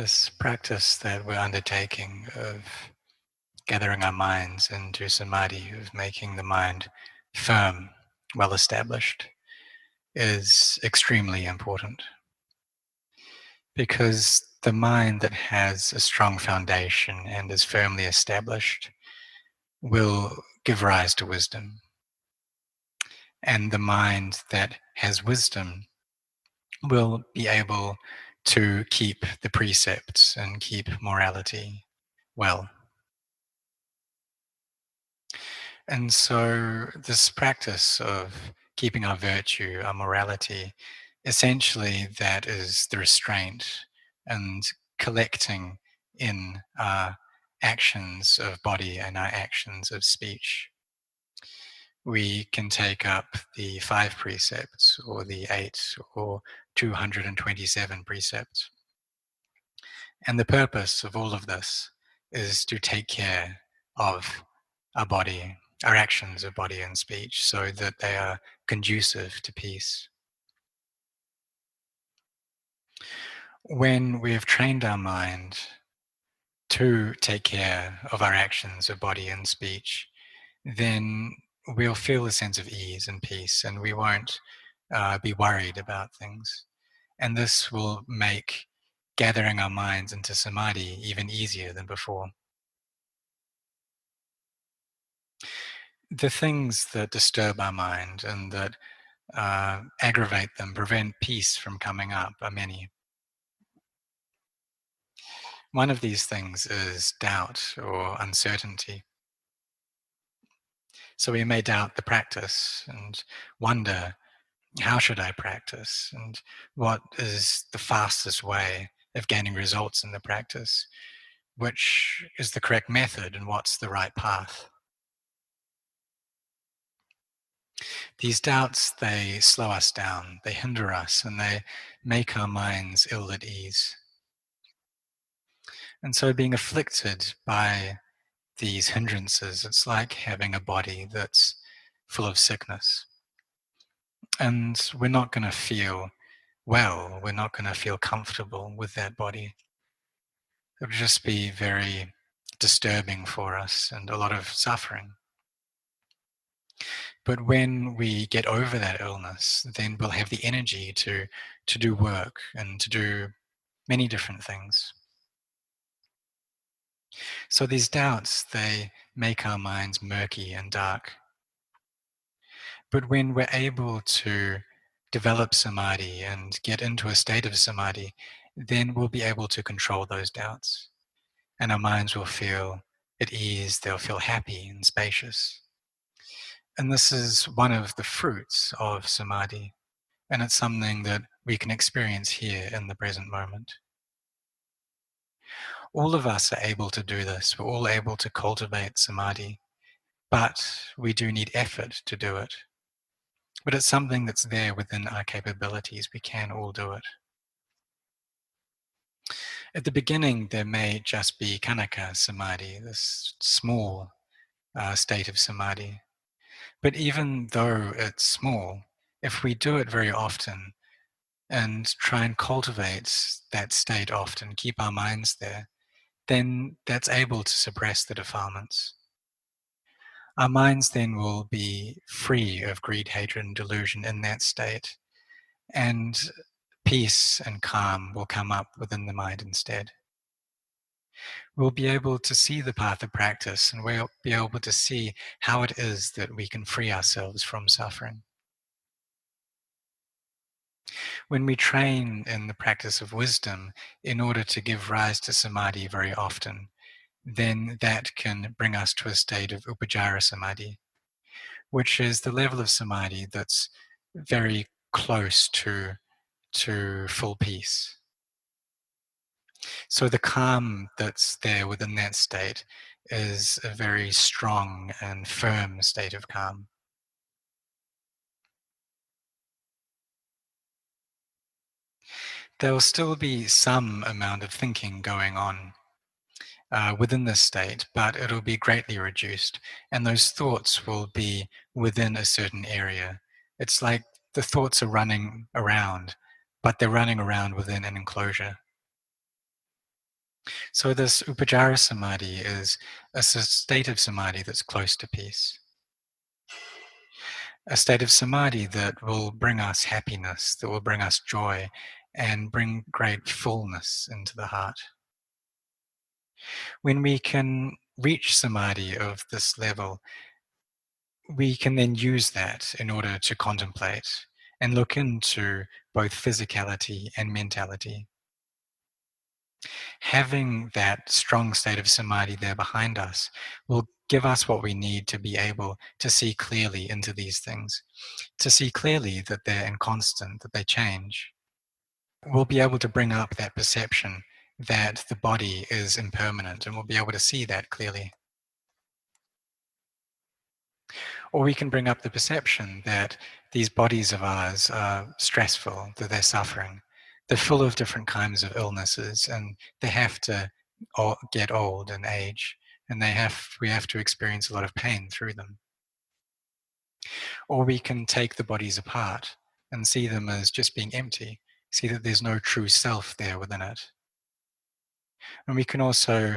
This practice that we're undertaking of gathering our minds into samadhi, of making the mind firm, well established, is extremely important, because the mind that has a strong foundation and is firmly established will give rise to wisdom. And the mind that has wisdom will be able to keep the precepts and keep morality well. And so this practice of keeping our virtue, our morality, essentially that is the restraint and collecting in our actions of body and our actions of speech. We can take up the 5 precepts or the 8 or 227 precepts. And the purpose of all of this is to take care of our body, our actions of body and speech, so that they are conducive to peace. When we have trained our mind to take care of our actions of body and speech, then we'll feel a sense of ease and peace, and we won't be worried about things. And this will make gathering our minds into samadhi even easier than before. The things that disturb our mind and that aggravate them, prevent peace from coming up, are many. One of these things is doubt or uncertainty. So we may doubt the practice and wonder, how should I practice? And what is the fastest way of gaining results in the practice? Which is the correct method and what's the right path? These doubts, they slow us down, they hinder us, and they make our minds ill at ease. And so being afflicted by these hindrances, it's like having a body that's full of sickness. And we're not going to feel well, we're not going to feel comfortable with that body. It would just be very disturbing for us and a lot of suffering. But when we get over that illness, then we'll have the energy to do work and to do many different things. So these doubts, they make our minds murky and dark. But when we're able to develop samadhi and get into a state of samadhi, then we'll be able to control those doubts. And our minds will feel at ease, they'll feel happy and spacious. And this is one of the fruits of samadhi. And it's something that we can experience here in the present moment. All of us are able to do this. We're all able to cultivate samadhi, but we do need effort to do it. But it's something that's there within our capabilities. We can all do it. At the beginning, there may just be Kanaka samadhi, this small state of samadhi. But even though it's small, if we do it very often and try and cultivate that state often, keep our minds there, then that's able to suppress the defilements. Our minds then will be free of greed, hatred, and delusion in that state, and peace and calm will come up within the mind instead. We'll be able to see the path of practice, and we'll be able to see how it is that we can free ourselves from suffering. When we train in the practice of wisdom in order to give rise to samadhi very often, then that can bring us to a state of upajjhara samadhi, which is the level of samadhi that's very close to full peace. So the calm that's there within that state is a very strong and firm state of calm. There will still be some amount of thinking going on within this state, but it'll be greatly reduced, and those thoughts will be within a certain area. It's like the thoughts are running around, but they're running around within an enclosure. So this Upajara Samadhi is a state of Samadhi that's close to peace. A state of Samadhi that will bring us happiness, that will bring us joy, and bring great fullness into the heart. When we can reach Samadhi of this level, we can then use that in order to contemplate and look into both physicality and mentality. Having that strong state of Samadhi there behind us will give us what we need to be able to see clearly into these things, to see clearly that they're inconstant, that they change. We'll be able to bring up that perception that the body is impermanent, and we'll be able to see that clearly. Or we can bring up the perception that these bodies of ours are stressful, that they're suffering. They're full of different kinds of illnesses, and they have to get old and age, and we have to experience a lot of pain through them. Or we can take the bodies apart and see them as just being empty, see that there's no true self there within it. And we can also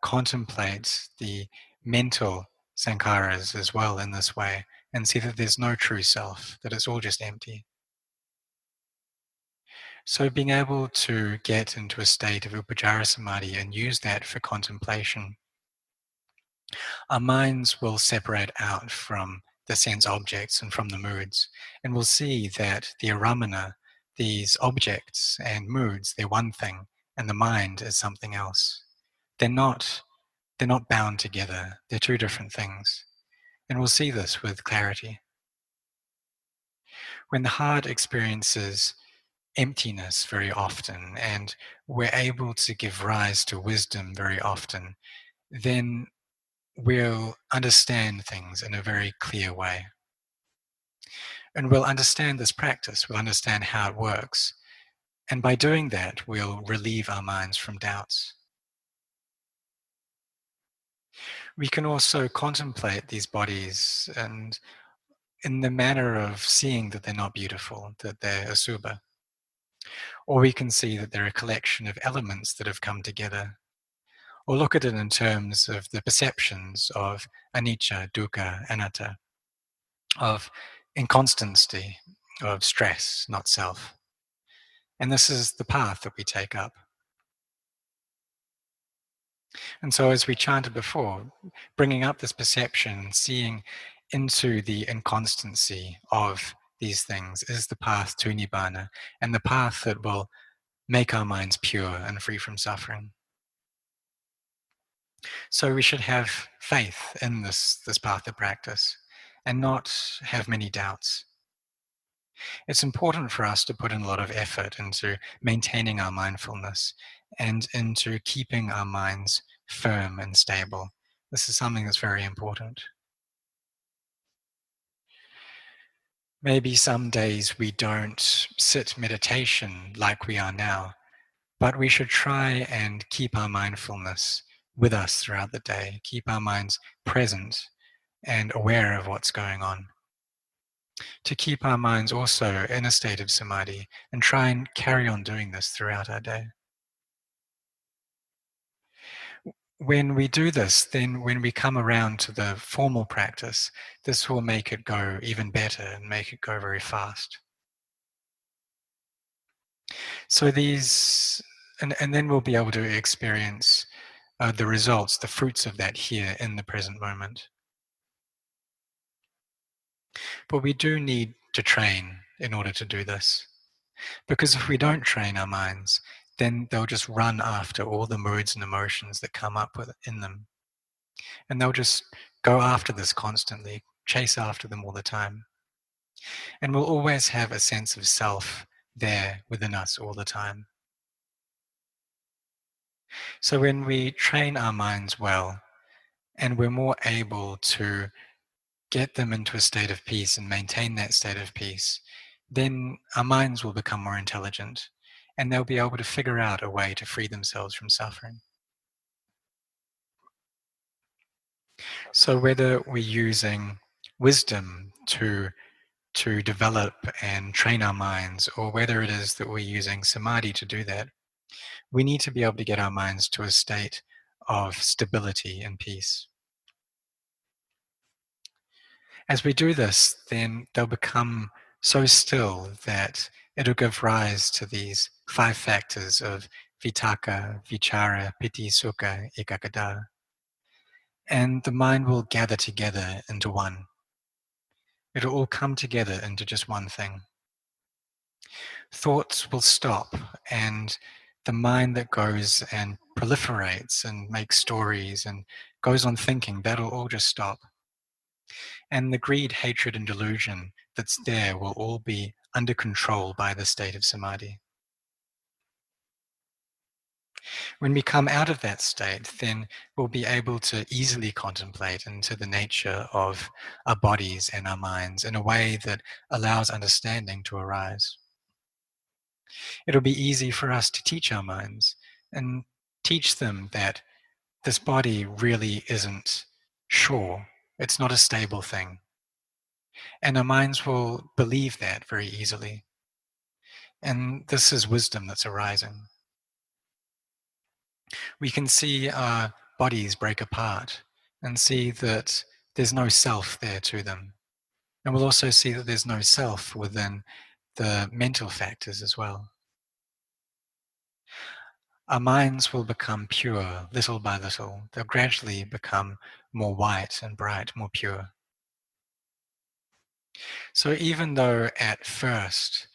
contemplate the mental sankharas as well in this way and see that there's no true self, that it's all just empty. So being able to get into a state of Upajjhara Samadhi and use that for contemplation, our minds will separate out from the sense objects and from the moods, and we'll see that the aramana, these objects and moods, they're one thing, and the mind is something else. They're not they're not bound together. They're two different things. And we'll see this with clarity. When the heart experiences emptiness very often and we're able to give rise to wisdom very often, then we'll understand things in a very clear way. And we'll understand this practice, we'll understand how it works. And by doing that, we'll relieve our minds from doubts. We can also contemplate these bodies and in the manner of seeing that they're not beautiful, that they're asubha. Or we can see that they're a collection of elements that have come together. Or look at it in terms of the perceptions of anicca, dukkha, anatta, of inconstancy, of stress, not self. And this is the path that we take up. And so, as we chanted before, bringing up this perception, seeing into the inconstancy of these things is the path to Nibbana and the path that will make our minds pure and free from suffering. So we should have faith in this path of practice and not have many doubts. It's important for us to put in a lot of effort into maintaining our mindfulness and into keeping our minds firm and stable. This is something that's very important. Maybe some days we don't sit meditation like we are now, but we should try and keep our mindfulness with us throughout the day, keep our minds present and aware of what's going on. To keep our minds also in a state of samadhi and try and carry on doing this throughout our day. When we do this, then when we come around to the formal practice, this will make it go even better and make it go very fast. So and then we'll be able to experience the results, the fruits of that here in the present moment. But we do need to train in order to do this. Because if we don't train our minds, then they'll just run after all the moods and emotions that come up in them. And they'll just go after this constantly, chase after them all the time. And we'll always have a sense of self there within us all the time. So when we train our minds well, and we're more able to get them into a state of peace and maintain that state of peace, then our minds will become more intelligent and they'll be able to figure out a way to free themselves from suffering. So whether we're using wisdom to develop and train our minds, or whether it is that we're using samadhi to do that, We need to be able to get our minds to a state of stability and peace. As we do this, then they'll become so still that it'll give rise to these 5 factors of vitaka, vichara, piti, sukha, ekaggata. And the mind will gather together into one. It'll all come together into just one thing. Thoughts will stop, and the mind that goes and proliferates and makes stories and goes on thinking, that'll all just stop. And the greed, hatred, and delusion that's there will all be under control by the state of samadhi. When we come out of that state, then we'll be able to easily contemplate into the nature of our bodies and our minds in a way that allows understanding to arise. It'll be easy for us to teach our minds and teach them that this body really isn't sure. It's not a stable thing. And our minds will believe that very easily. And this is wisdom that's arising. We can see our bodies break apart and see that there's no self there to them. And we'll also see that there's no self within the mental factors as well. Our minds will become pure little by little. They'll gradually become more white and bright, more pure. So even though at first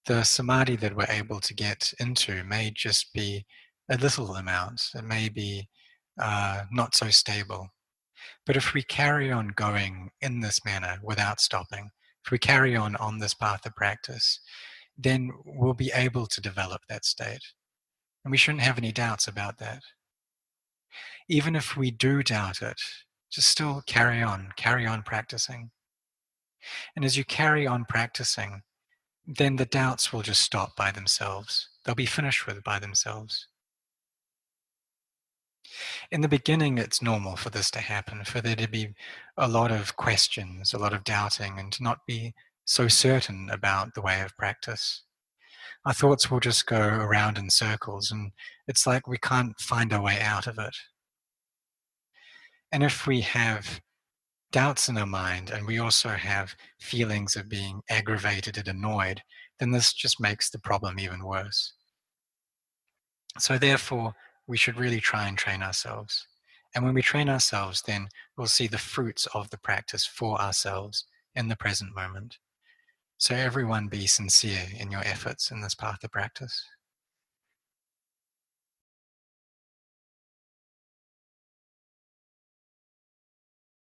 the samadhi that we're able to get into may just be a little amount, it may be not so stable. But if we carry on going in this manner without stopping, if we carry on this path of practice, then we'll be able to develop that state. And we shouldn't have any doubts about that. Even if we do doubt it, just still carry on practicing. And as you carry on practicing, then the doubts will just stop by themselves. They'll be finished with by themselves. In the beginning, it's normal for this to happen, for there to be a lot of questions, a lot of doubting, and to not be so certain about the way of practice. Our thoughts will just go around in circles, and it's like we can't find our way out of it. And if we have doubts in our mind and we also have feelings of being aggravated and annoyed, then this just makes the problem even worse. So therefore, we should really try and train ourselves. And when we train ourselves, then we'll see the fruits of the practice for ourselves in the present moment. So everyone be sincere in your efforts in this path of practice.